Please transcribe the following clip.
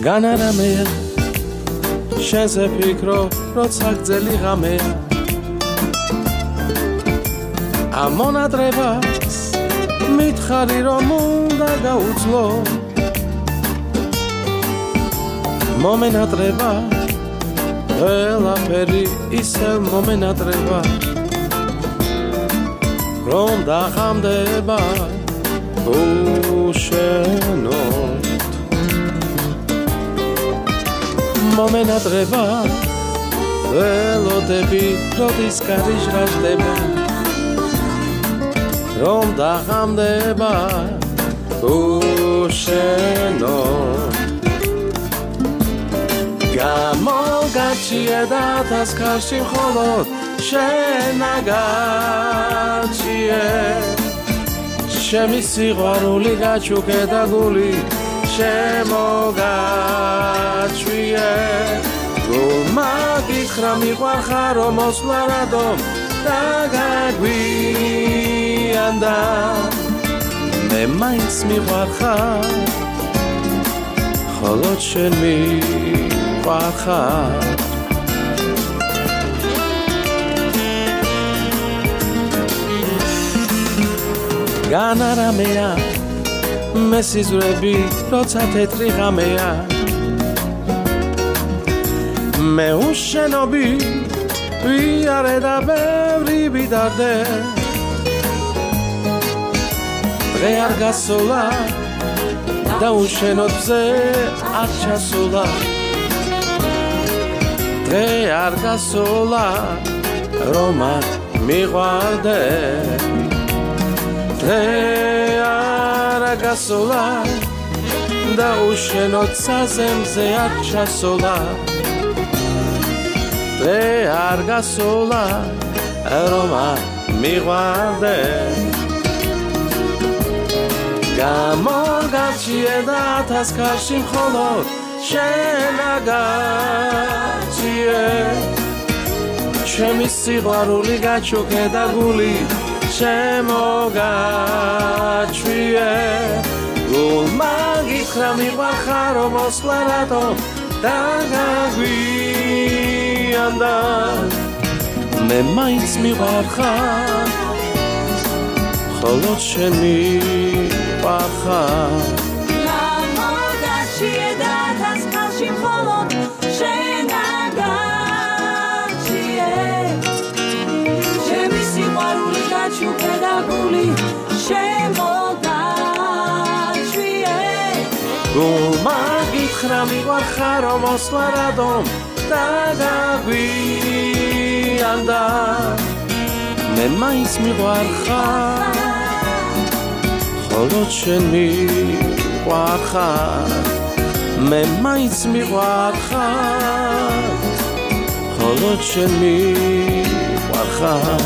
განარამეა შენზე ფიქრობ როცა გძელი ღამეა ამ მონატრებას მითხარი რომ უნდა გაუძლო მომენატრება ყველაფერი ისევ მომენატრება რომ დახამდება უშენოდ მომენატრება ველოდები როდის გარიჟრაჟდება რომ დახამდება უშენოდ გამოგარჩიე და თასქარში მხოლოდ შენ აგარჩიე ჩემი სიყვარული გაჩუქე და გული შემოგაჩვიე გულმა გითხრა მიყვარხარ რომ მოსვლა რადომ დაგაგვიანდა მე მაინც მიყვარხარ ხოლო შენ მიყვარხარ განარამეა მე სიზვრები როცა თეთრი ღამეა მე უშენობი ვიარე და ბევრი ვიდარდე დღე არ გასულა და უშენოთზე არ ჩასულა დღე არ გასულა რომ არ მიყვარდე დღე არ გასულა და უშენოდ საზემზე არ ჩასულა დღე არ გასულა რომ არ მიყვარდე გამოგარჩიე და თასქარში მხოლოდ შენ აგარჩიე ჩემი სიყვარული გაჩუქე და გული შემოგაჩვიე გულმა გითხრა მიყვარხარ რომ მოსვლა რატომ დაგაგვიანდა მე მაინც მიყვარხარ ხოლო შენ მიყვარხარ გამოგარჩიე და თასქარში მხოლოდ შენ აგარჩიე ჩემი სიყვარული გაჩუქე და გული შემოგაჩვიე გულმა გითხრა მიყვარხარ რომ მოსვლა რადომ დაგაგვიანდა მე მაინც მიყვარხარ ხოლო შენ მიყვარხარ მე მაინც მიყვარხარ ხოლო შენ მიყვარხარ